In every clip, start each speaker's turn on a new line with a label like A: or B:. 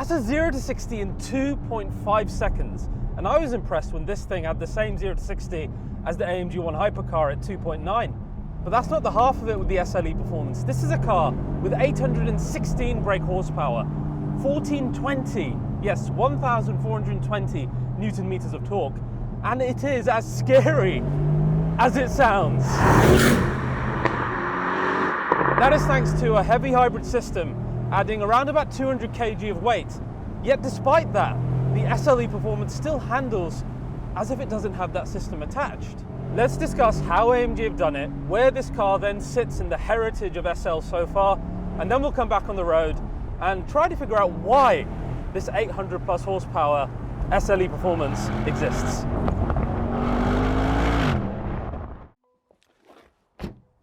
A: That's a 0 to 60 in 2.5 seconds. And I was impressed when this thing had the same 0 to 60 as the AMG ONE Hypercar at 2.9. But that's not the half of it with the SL Performance. This is a car with 816 brake horsepower, 1420, yes, 1,420 Newton meters of torque. And it is as scary as it sounds. That is thanks to a heavy hybrid system, adding around about 200 kg of weight. Yet despite that, the SL Performance still handles as if it doesn't have that system attached. Let's discuss how AMG have done it, where this car then sits in the heritage of SL so far, and then we'll come back on the road and try to figure out why this 800 plus horsepower SL Performance exists.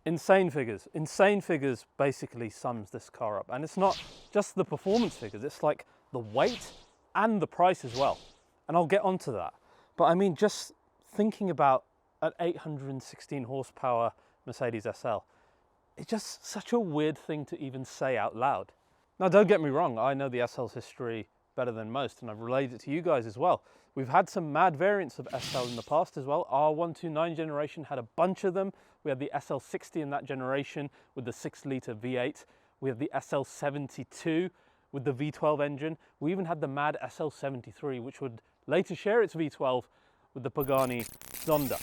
A: Insane figures basically sums this car up. And it's not just the performance figures, it's like the weight and the price as well. And I'll get onto that. But I mean, just thinking about an 816 horsepower Mercedes SL, it's just such a weird thing to even say out loud. Now, don't get me wrong, I know the SL's history better than most, and I've relayed it to you guys as well. We've had some mad variants of SL in the past as well. R129 generation had a bunch of them. We had the SL60 in that generation with the 6-litre V8. We have the SL72 with the V12 engine. We even had the mad SL73, which would later share its V12 with the Pagani Zonda.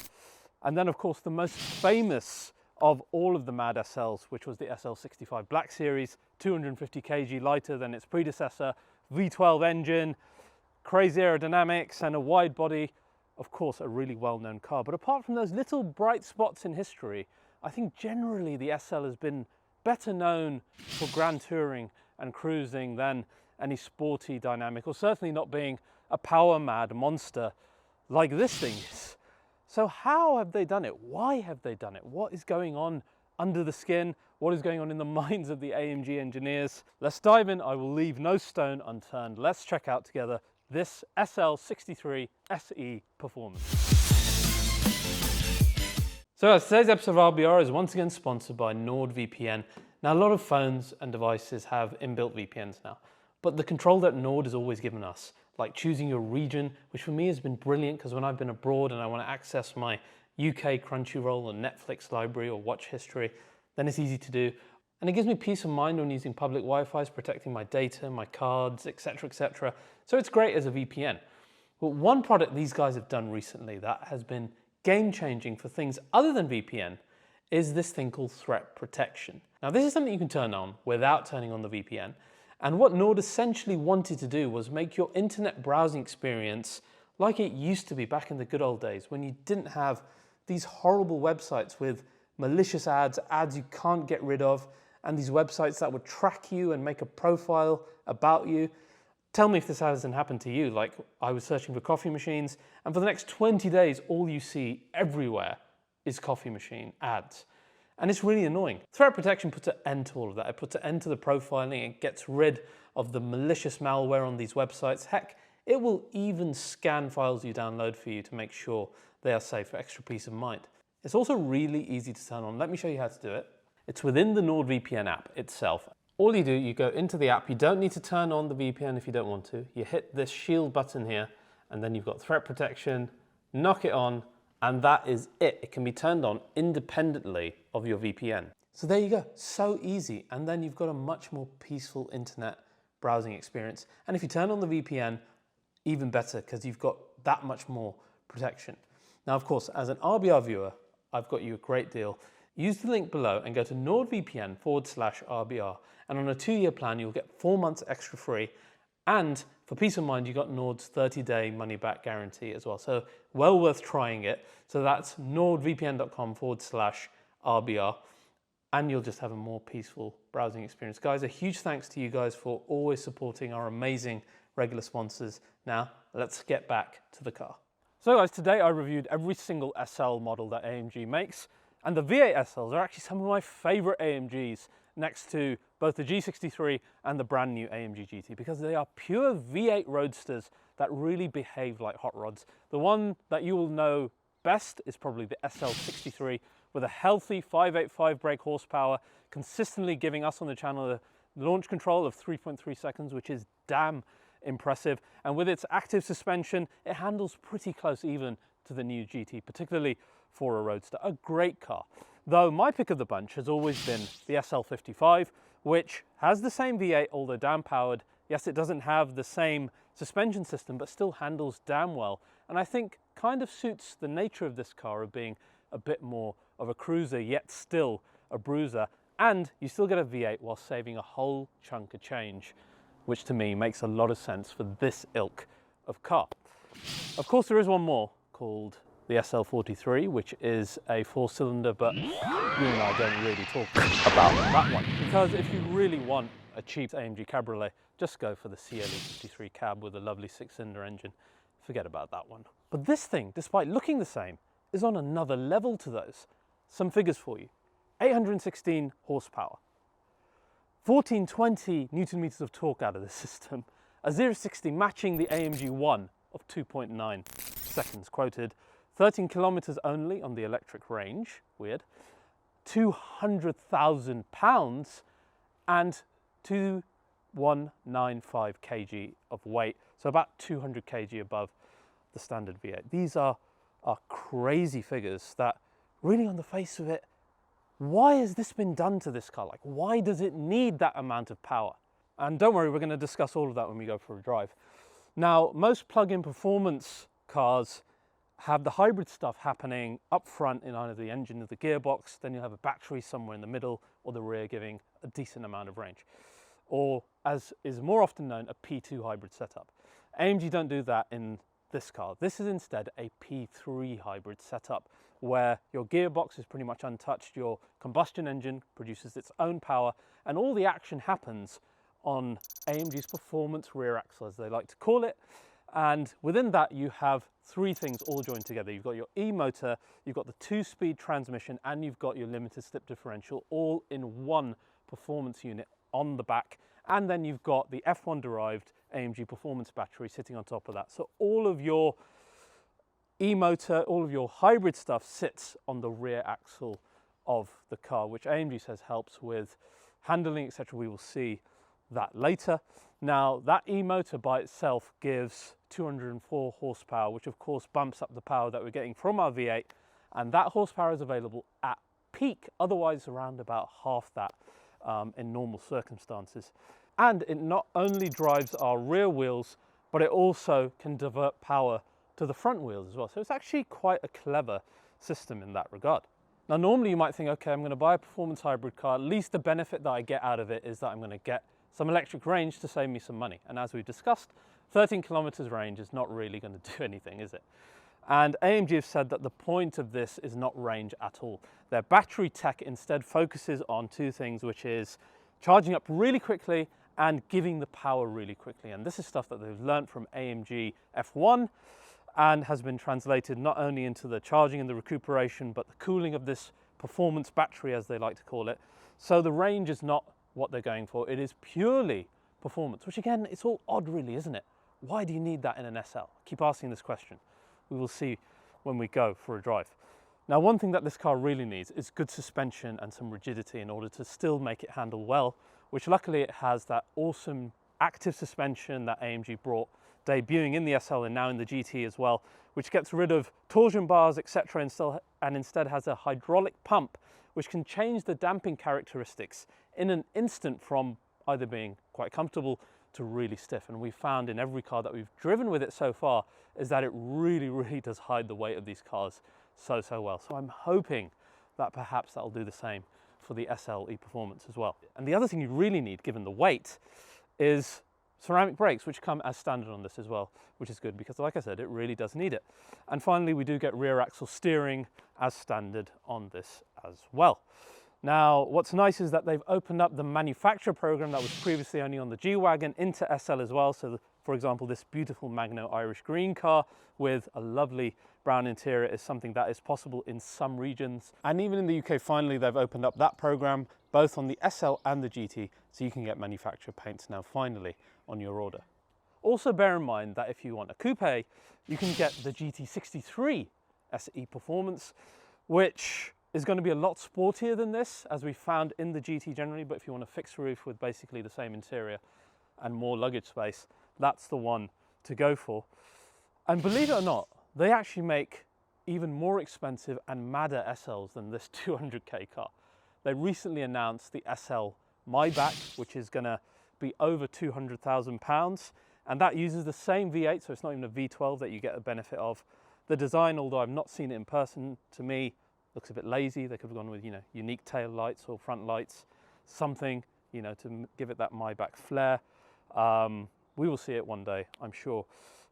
A: And then, of course, the most famous of all of the mad SLs, which was the SL65 Black Series, 250 kg lighter than its predecessor, V12 engine, crazy aerodynamics and a wide body. Of course, a really well-known car. But apart from those little bright spots in history, I think generally the SL has been better known for grand touring and cruising than any sporty dynamic, or certainly not being a power-mad monster like this thing is. So how have they done it? Why have they done it? What is going on under the skin? What is going on in the minds of the AMG engineers? Let's dive in. I will leave no stone unturned. Let's check out together this SL63 SE Performance. So as today's episode of RBR is once again sponsored by NordVPN. Now, a lot of phones and devices have inbuilt VPNs now, but the control that Nord has always given us, like choosing your region, which for me has been brilliant because when I've been abroad and I want to access my UK Crunchyroll or Netflix library or watch history, then it's easy to do. And it gives me peace of mind when using public Wi-Fi's, protecting my data, my cards, etc., etc. So it's great as a VPN. But one product these guys have done recently that has been game-changing for things other than VPN is this thing called threat protection. Now, this is something you can turn on without turning on the VPN. And what Nord essentially wanted to do was make your internet browsing experience like it used to be back in the good old days when you didn't have these horrible websites with malicious ads you can't get rid of, and these websites that would track you and make a profile about you. Tell me if this hasn't happened to you. Like, I was searching for coffee machines, and for the next 20 days, all you see everywhere is coffee machine ads. And it's really annoying. Threat protection puts an end to all of that. It puts an end to the profiling. It gets rid of the malicious malware on these websites. Heck, it will even scan files you download for you to make sure they are safe for extra peace of mind. It's also really easy to turn on. Let me show you how to do it. It's within the NordVPN app itself. All you do, you go into the app. You don't need to turn on the VPN if you don't want to. You hit this shield button here, and then you've got threat protection, knock it on, and that is it. It can be turned on independently of your VPN. So there you go, so easy. And then you've got a much more peaceful internet browsing experience. And if you turn on the VPN, even better, because you've got that much more protection. Now, of course, as an RBR viewer, I've got you a great deal. Use the link below and go to NordVPN/RBR. And on a 2-year plan, you'll get 4 months extra free. And for peace of mind, you got Nord's 30-day money-back guarantee as well. So well worth trying it. So that's nordvpn.com/RBR. And you'll just have a more peaceful browsing experience. Guys, a huge thanks to you guys for always supporting our amazing regular sponsors. Now, let's get back to the car. So guys, today I reviewed every single SL model that AMG makes. And the V8 SLs are actually some of my favorite AMGs next to both the G63 and the brand new AMG GT, because they are pure V8 roadsters that really behave like hot rods. The one that you will know best is probably the SL63 with a healthy 585 brake horsepower, consistently giving us on the channel a launch control of 3.3 seconds, which is damn impressive. And with its active suspension, it handles pretty close even to the new GT, particularly for a roadster. A great car. Though my pick of the bunch has always been the SL55, which has the same V8, although down-powered. Yes, it doesn't have the same suspension system, but still handles damn well. And I think kind of suits the nature of this car of being a bit more of a cruiser, yet still a bruiser. And you still get a V8 while saving a whole chunk of change, which to me makes a lot of sense for this ilk of car. Of course, there is one more called the SL43, which is a 4-cylinder, but you and I don't really talk about that one. Because if you really want a cheap AMG cabriolet, just go for the CLE53 cab with a lovely 6-cylinder engine. Forget about that one. But this thing, despite looking the same, is on another level to those. Some figures for you. 816 horsepower, 1420 Newton meters of torque out of the system, a 0-60 matching the AMG ONE of 2.9 seconds quoted, 13 kilometers only on the electric range, weird, 200,000 pounds and 2195 kg of weight, so about 200 kg above the standard V8. These are crazy figures that really, on the face of it, why has this been done to this car? Like, why does it need that amount of power? And don't worry, we're going to discuss all of that when we go for a drive. Now, most plug-in performance cars have the hybrid stuff happening up front in either the engine or the gearbox, then you'll have a battery somewhere in the middle or the rear giving a decent amount of range. Or, as is more often known, a P2 hybrid setup. AMG don't do that in this car. This is instead a P3 hybrid setup, where your gearbox is pretty much untouched, your combustion engine produces its own power, and all the action happens on AMG's performance rear axle, as they like to call it. And within that, you have three things all joined together. You've got your E-motor, you've got the 2-speed transmission, and you've got your limited slip differential, all in one performance unit on the back. And then you've got the F1 derived AMG performance battery sitting on top of that. So all of your E-motor, all of your hybrid stuff sits on the rear axle of the car, which AMG says helps with handling, etc. We will see that later. Now, that E-motor by itself gives 204 horsepower, which of course bumps up the power that we're getting from our V8, and that horsepower is available at peak, otherwise around about half that in normal circumstances. And it not only drives our rear wheels, but it also can divert power to the front wheels as well. So it's actually quite a clever system in that regard. Now, normally you might think, okay, I'm going to buy a performance hybrid car. At least the benefit that I get out of it is that I'm going to get some electric range to save me some money. And as we discussed, 13 kilometers range is not really going to do anything, is it? And AMG have said that the point of this is not range at all. Their battery tech instead focuses on two things, which is charging up really quickly and giving the power really quickly. And this is stuff that they've learned from AMG F1 and has been translated not only into the charging and the recuperation, but the cooling of this performance battery, as they like to call it. So the range is not what they're going for. It is purely performance, which again, it's all odd really, isn't it? Why do you need that in an SL? Keep asking this question. We will see when we go for a drive. Now, one thing that this car really needs is good suspension and some rigidity in order to still make it handle well, which luckily it has that awesome active suspension that AMG brought, debuting in the SL and now in the GT as well, which gets rid of torsion bars, etc., and instead has a hydraulic pump which can change the damping characteristics in an instant from either being quite comfortable to really stiff. And we've found in every car that we've driven with it so far is that it really, really does hide the weight of these cars so well. So I'm hoping that perhaps that'll do the same for the SL E Performance as well. And the other thing you really need, given the weight, is ceramic brakes, which come as standard on this as well, which is good because, like I said, it really does need it. And finally, we do get rear axle steering as standard on this as well. Now, what's nice is that they've opened up the manufacturer program that was previously only on the G-Wagon into SL as well. So, for example, this beautiful Magno Irish green car with a lovely brown interior is something that is possible in some regions. And even in the UK, finally, they've opened up that program, both on the SL and the GT, so you can get manufacturer paints now finally on your order. Also bear in mind that if you want a coupe, you can get the GT63 S E Performance, which is going to be a lot sportier than this, as we found in the GT generally, but if you want a fixed roof with basically the same interior and more luggage space, that's the one to go for. And believe it or not, they actually make even more expensive and madder SLs than this 200k car. They recently announced the SL Maybach, which is going to be over £200,000, and that uses the same V8, so it's not even a V12 that you get the benefit of. The design, although I've not seen it in person, to me looks a bit lazy. They could have gone with, you know, unique tail lights or front lights, something, you know, to give it that Maybach flair. We will see it one day, I'm sure.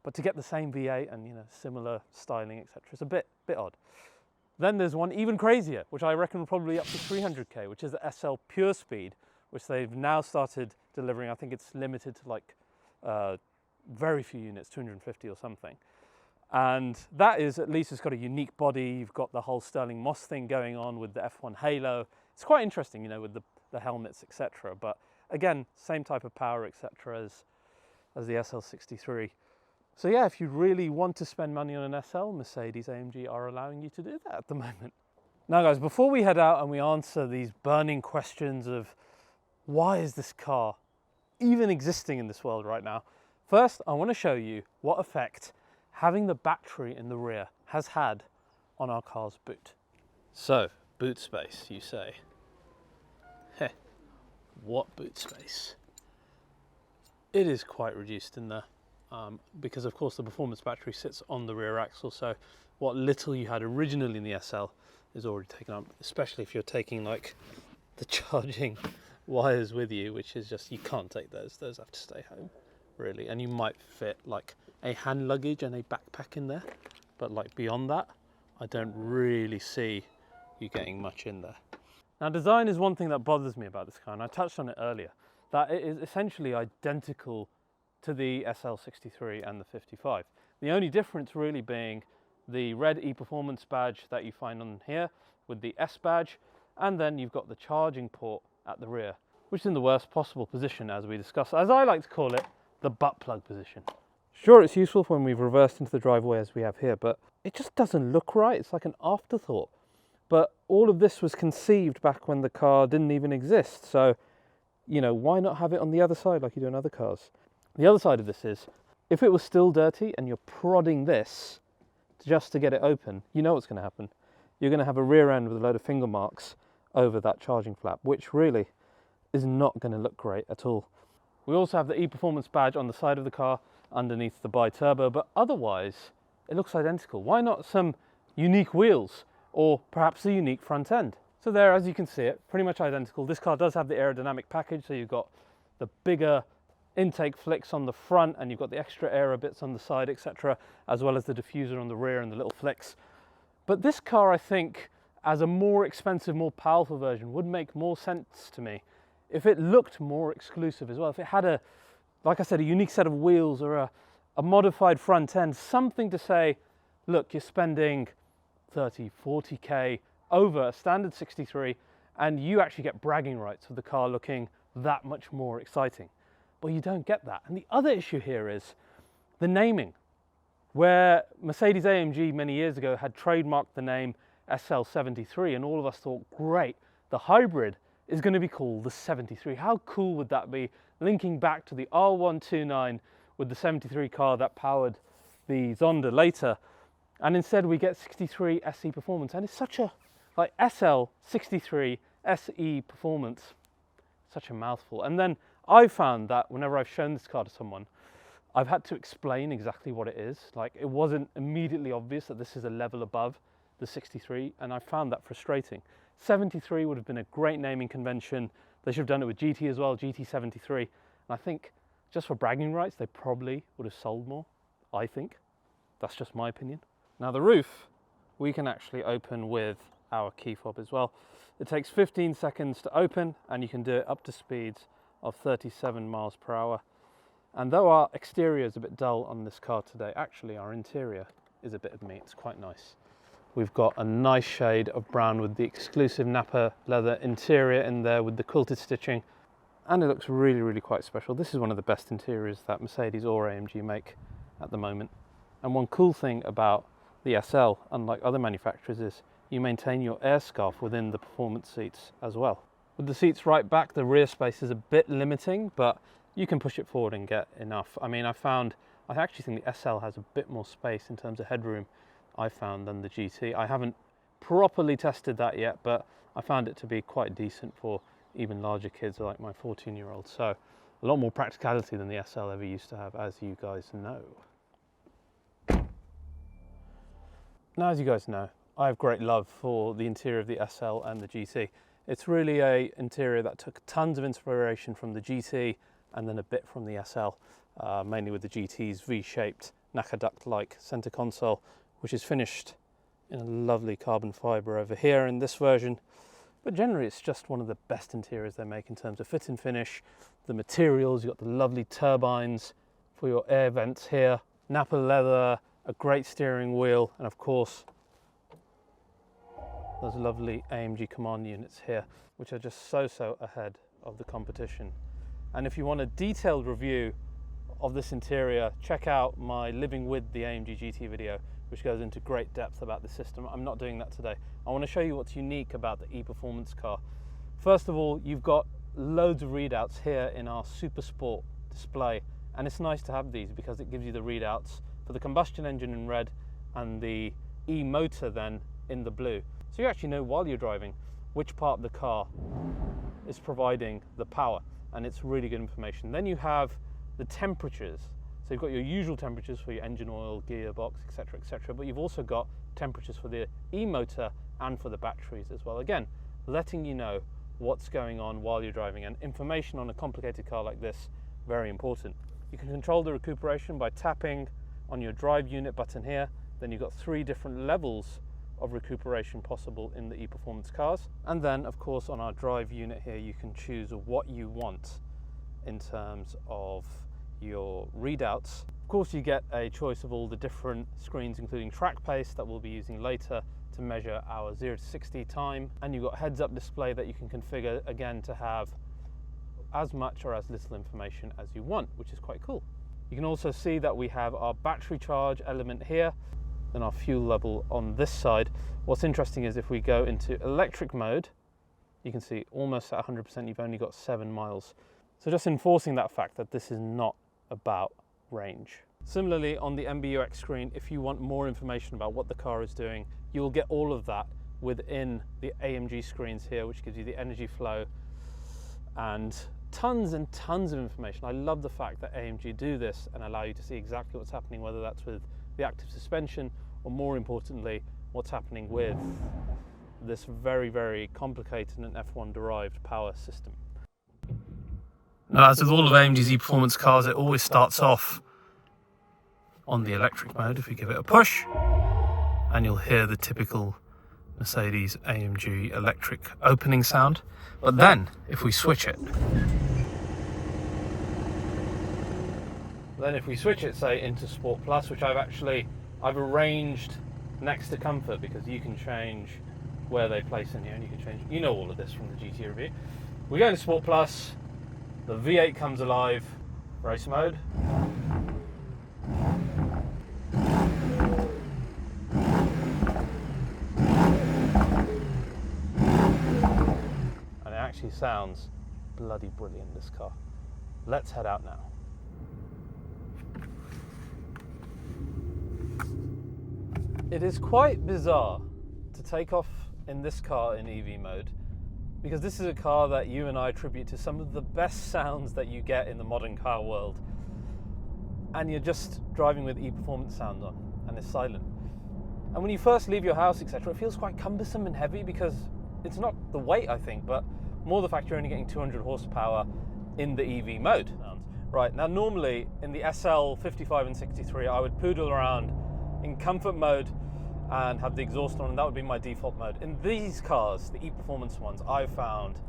A: But to get the same V8 and, you know, similar styling, etc., it's a bit odd. Then there's one even crazier, which I reckon will probably be up to 300k, which is the SL Pure Speed, which they've now started delivering. I think it's limited to like very few units, 250 or something. And that is, at least it's got a unique body. You've got the whole Sterling Moss thing going on with the F1 halo. It's quite interesting, you know, with the helmets, etc. But again, same type of power, etc. as the SL63. So yeah, if you really want to spend money on an SL, Mercedes-AMG are allowing you to do that at the moment. Now guys, before we head out and we answer these burning questions of why is this car even existing in this world right now, first I want to show you what effect having the battery in the rear has had on our car's boot. So, boot space, you say. Heh, what boot space? It is quite reduced in there. Because of course the performance battery sits on the rear axle, so what little you had originally in the SL is already taken up, especially if you're taking like the charging wires with you, which is just, you can't take those have to stay home really, and you might fit like a hand luggage and a backpack in there, but like beyond that I don't really see you getting much in there. Now design is one thing that bothers me about this car, and I touched on it earlier, that it is essentially identical to the SL63 and the 55. The only difference really being the red E Performance badge that you find on here with the S badge, and then you've got the charging port at the rear, which is in the worst possible position, as we discussed, as I like to call it, the butt plug position. Sure, it's useful when we've reversed into the driveway as we have here, but it just doesn't look right. It's like an afterthought. But all of this was conceived back when the car didn't even exist, so, you know, why not have it on the other side like you do in other cars? The other side of this is, if it was still dirty and you're prodding this just to get it open, you know what's going to happen. You're going to have a rear end with a load of finger marks over that charging flap, which really is not going to look great at all. We also have the E-Performance badge on the side of the car underneath the bi-turbo, but otherwise it looks identical. Why not some unique wheels or perhaps a unique front end? So there, as you can see it, pretty much identical. This car does have the aerodynamic package, so you've got the bigger intake flicks on the front and you've got the extra aero bits on the side, etc., as well as the diffuser on the rear and the little flicks. But this car, I think, as a more expensive, more powerful version, would make more sense to me if it looked more exclusive as well. If it had a, like I said, a unique set of wheels or a modified front end, something to say, look, you're spending 30, 40k over a standard 63 and you actually get bragging rights of the car looking that much more exciting. Well, you don't get that. And the other issue here is the naming, where Mercedes-AMG many years ago had trademarked the name SL63, and all of us thought, great, the hybrid is going to be called the 73. How cool would that be, linking back to the R129 with the 73 car that powered the Zonda later. And instead we get 63 SE Performance, and it's such a, like, SL63 SE Performance, such a mouthful. And then I found that whenever I've shown this car to someone, I've had to explain exactly what it is. Like, it wasn't immediately obvious that this is a level above the 63, and I found that frustrating. 73 would have been a great naming convention. They should have done it with GT as well, GT73. And I think just for bragging rights, they probably would have sold more, I think. That's just my opinion. Now the roof, we can actually open with our key fob as well. It takes 15 seconds to open, and you can do it up to speeds of 37 miles per hour. And though our exterior is a bit dull on this car today, actually our interior is a bit of meat. It's quite nice. We've got a nice shade of brown with the exclusive Napa leather interior in there with the quilted stitching, and it looks really, really quite special. This is one of the best interiors that Mercedes or AMG make at the moment. And one cool thing about the SL, unlike other manufacturers, is you maintain your air scarf within the performance seats as well. With the seats right back, the rear space is a bit limiting, but you can push it forward and get enough. I mean, I actually think the SL has a bit more space in terms of headroom, I found, than the GT. I haven't properly tested that yet, but I found it to be quite decent for even larger kids like my 14-year-old. So a lot more practicality than the SL ever used to have, as you guys know. Now, as you guys know, I have great love for the interior of the SL and the GT. It's really an interior that took tons of inspiration from the GT and then a bit from the SL, mainly with the GT's V-shaped Naka duct-like center console, which is finished in a lovely carbon fiber over here in this version. But generally, it's just one of the best interiors they make in terms of fit and finish. The materials, you've got the lovely turbines for your air vents here, Napa leather, a great steering wheel, and of course, those lovely AMG command units here, which are just so ahead of the competition. And if you want a detailed review of this interior, check out my Living with the AMG GT video, which goes into great depth about the system. I'm not doing that today. I want to show you what's unique about the e-Performance car. First of all, you've got loads of readouts here in our Super Sport display, and it's nice to have these because it gives you the readouts for the combustion engine in red and the e-motor then in the blue. So you actually know while you're driving which part of the car is providing the power, and it's really good information. Then you have the temperatures. So you've got your usual temperatures for your engine oil, gearbox, etc., but you've also got temperatures for the e-motor and for the batteries as well. Again, letting you know what's going on while you're driving, and information on a complicated car like this, very important. You can control the recuperation by tapping on your drive unit button here. Then you've got 3 different levels of recuperation possible in the e-Performance cars. And then, of course, on our drive unit here, you can choose what you want in terms of your readouts. Of course, you get a choice of all the different screens, including track pace that we'll be using later to measure our 0 to 60 time. And you've got heads-up display that you can configure, again, to have as much or as little information as you want, which is quite cool. You can also see that we have our battery charge element here, then our fuel level on this side. What's interesting is if we go into electric mode, you can see almost at 100%, you've only got 7 miles. So just enforcing that fact that this is not about range. Similarly, on the MBUX screen, if you want more information about what the car is doing, you will get all of that within the AMG screens here, which gives you the energy flow and tons and tons of information. I love the fact that AMG do this and allow you to see exactly what's happening, whether that's with the active suspension or, more importantly, what's happening with this very complicated and F1 derived power system. Now, as with all of AMG's e-Performance cars, it always starts off on the electric mode. If we give it a push, and you'll hear the typical Mercedes-AMG electric opening sound. But then, if we switch it, say into Sport Plus, which I've arranged next to Comfort, because you can change where they place in here, and you can change, you know, all of this from the GT review. We go into Sport Plus, the V8 comes alive, race mode. And it actually sounds bloody brilliant, this car. Let's head out now. It is quite bizarre to take off in this car in EV mode, because this is a car that you and I attribute to some of the best sounds that you get in the modern car world. And you're just driving with e-Performance sound on, and it's silent. And when you first leave your house, etc., it feels quite cumbersome and heavy, because it's not the weight, I think, but more the fact you're only getting 200 horsepower in the EV mode. Right, now normally in the SL55 and 63, I would poodle around in comfort mode and have the exhaust on, and that would be my default mode. In these cars, the e-Performance ones, I've found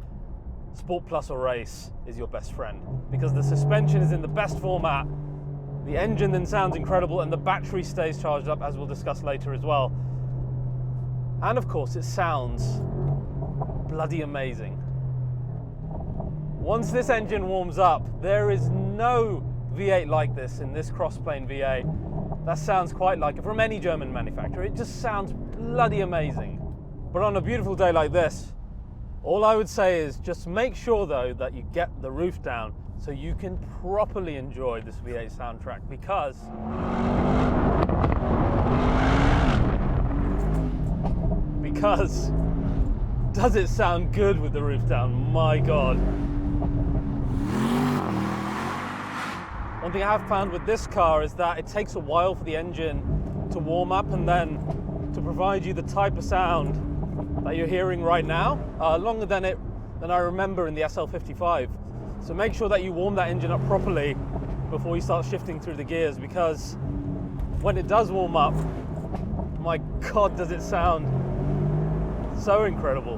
A: Sport Plus or Race is your best friend, because the suspension is in the best format, the engine then sounds incredible, and the battery stays charged up, as we'll discuss later as well. And of course, it sounds bloody amazing. Once this engine warms up, there is no V8 like this in this crossplane V8. That sounds quite like it from any German manufacturer. It just sounds bloody amazing. But on a beautiful day like this, All I would say is just make sure though that you get the roof down so you can properly enjoy this V8 soundtrack, because does it sound good with the roof down? My God. One thing I have found with this car is that it takes a while for the engine to warm up and then to provide you the type of sound that you're hearing right now, longer than I remember in the SL55. So make sure that you warm that engine up properly before you start shifting through the gears, because when it does warm up, my God, does it sound so incredible.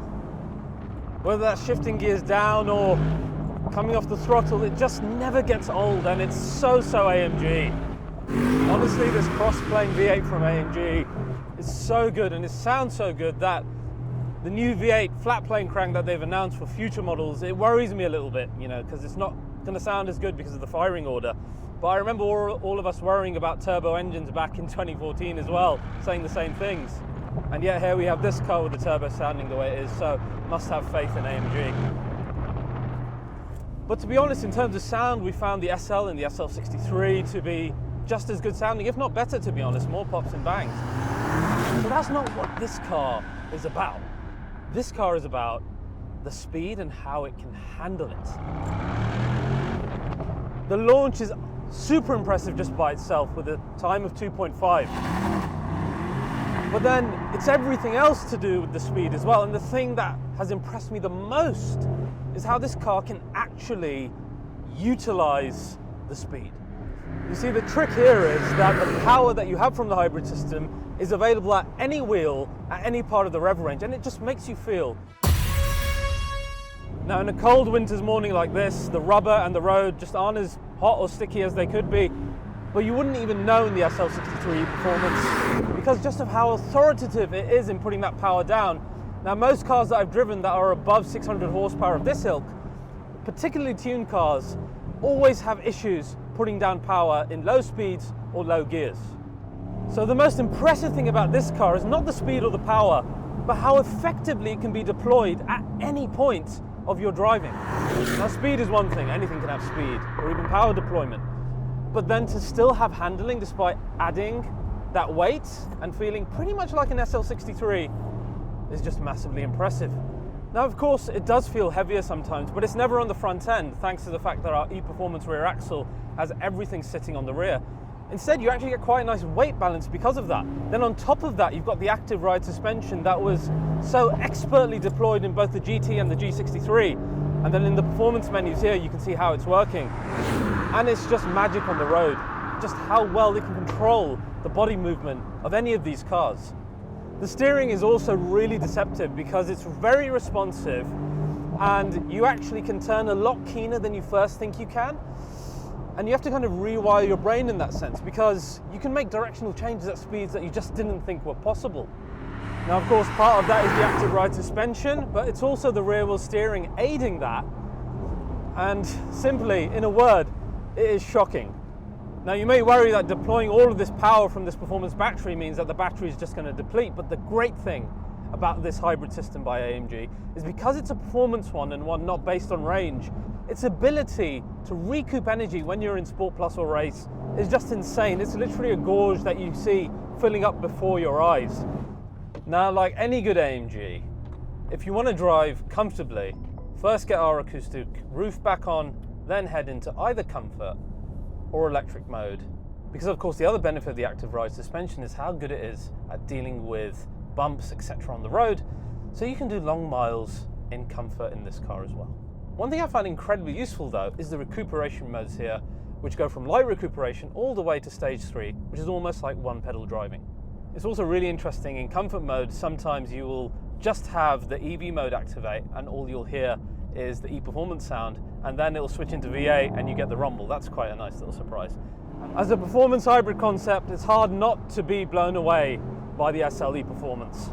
A: Whether that's shifting gears down or coming off the throttle, it just never gets old, and it's so AMG. Honestly, this cross-plane V8 from AMG is so good, and it sounds so good that the new V8 flat plane crank that they've announced for future models, it worries me a little bit, you know, because it's not going to sound as good because of the firing order. But I remember all of us worrying about turbo engines back in 2014 as well, saying the same things. And yet here we have this car with the turbo sounding the way it is, so must have faith in AMG. But to be honest, in terms of sound, we found the SL and the SL63 to be just as good sounding, if not better, to be honest, more pops and bangs. But that's not what this car is about. This car is about the speed and how it can handle it. The launch is super impressive just by itself with a time of 2.5. But then it's everything else to do with the speed as well. And the thing that has impressed me the most is how this car can actually utilize the speed. You see, the trick here is that the power that you have from the hybrid system is available at any wheel, at any part of the rev range, and it just makes you feel. Now, in a cold winter's morning like this, the rubber and the road just aren't as hot or sticky as they could be, but you wouldn't even know in the SL63 Performance because just of how authoritative it is in putting that power down. Now, most cars that I've driven that are above 600 horsepower of this ilk, particularly tuned cars, always have issues putting down power in low speeds or low gears. So the most impressive thing about this car is not the speed or the power, but how effectively it can be deployed at any point of your driving. Now, speed is one thing, anything can have speed, or even power deployment. But then to still have handling despite adding that weight and feeling pretty much like an SL63 is just massively impressive. Now, of course, it does feel heavier sometimes, but it's never on the front end, thanks to the fact that our E-Performance rear axle has everything sitting on the rear. Instead, you actually get quite a nice weight balance because of that. Then on top of that, you've got the active ride suspension that was so expertly deployed in both the GT and the G63. And then in the performance menus here, you can see how it's working. And it's just magic on the road, just how well it can control the body movement of any of these cars. The steering is also really deceptive because it's very responsive, and you actually can turn a lot keener than you first think you can. And you have to kind of rewire your brain in that sense, because you can make directional changes at speeds that you just didn't think were possible. Now, of course, part of that is the active ride suspension, but it's also the rear wheel steering aiding that. And simply, in a word, it is shocking. Now, you may worry that deploying all of this power from this performance battery means that the battery is just going to deplete, but the great thing about this hybrid system by AMG is because it's a performance one and one not based on range, its ability to recoup energy when you're in Sport Plus or race is just insane. It's literally a gorge that you see filling up before your eyes. Now, like any good AMG, if you want to drive comfortably, first get our acoustic roof back on, then head into either comfort or electric mode. Because of course the other benefit of the active ride suspension is how good it is at dealing with bumps, etc. on the road, so you can do long miles in comfort in this car as well. One thing I found incredibly useful though is the recuperation modes here, which go from light recuperation all the way to stage 3, which is almost like one pedal driving. It's also really interesting in comfort mode, sometimes you will just have the EV mode activate and all you'll hear is the E-Performance sound, and then it'll switch into V8 and you get the rumble. That's quite a nice little surprise. As a performance hybrid concept, it's hard not to be blown away by the SL E-Performance.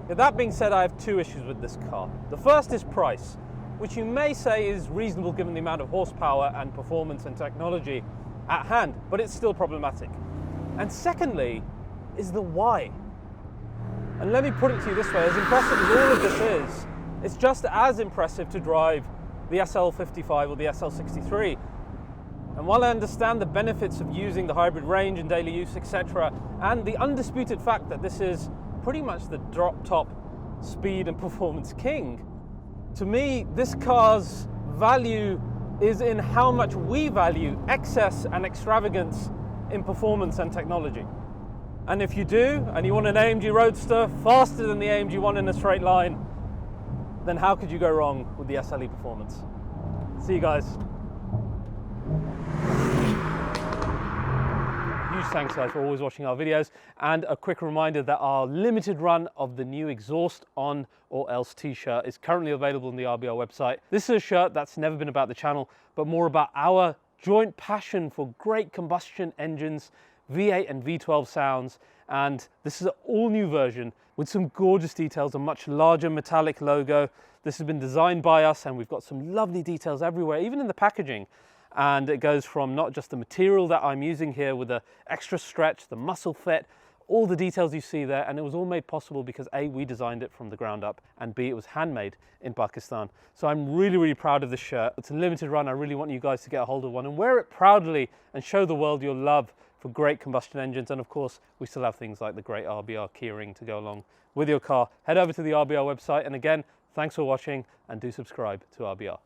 A: That being said, I have two issues with this car. The first is price, which you may say is reasonable given the amount of horsepower and performance and technology at hand, but it's still problematic. And secondly is the why. And let me put it to you this way, as impressive as all of this is, it's just as impressive to drive the SL55 or the SL63. And while I understand the benefits of using the hybrid range in daily use, etc., and the undisputed fact that this is pretty much the drop-top speed and performance king, to me, this car's value is in how much we value excess and extravagance in performance and technology. And if you do, and you want an AMG Roadster faster than the AMG ONE in a straight line, then how could you go wrong with the SLE Performance? See you guys. Huge thanks guys for always watching our videos, and a quick reminder that our limited run of the new Exhaust On or Else t-shirt is currently available on the RBR website. This is a shirt that's never been about the channel, but more about our joint passion for great combustion engines, V8 and V12 sounds, and this is an all new version with some gorgeous details, a much larger metallic logo. This has been designed by us, and we've got some lovely details everywhere, even in the packaging. And it goes from not just the material that I'm using here with the extra stretch, the muscle fit, all the details you see there, and it was all made possible because A, we designed it from the ground up, and B, it was handmade in Pakistan. So I'm really, really proud of this shirt. It's a limited run. I really want you guys to get a hold of one and wear it proudly and show the world your love for great combustion engines. And of course, we still have things like the great RBR keyring to go along with your car. Head over to the RBR website, and again, thanks for watching, and do subscribe to RBR.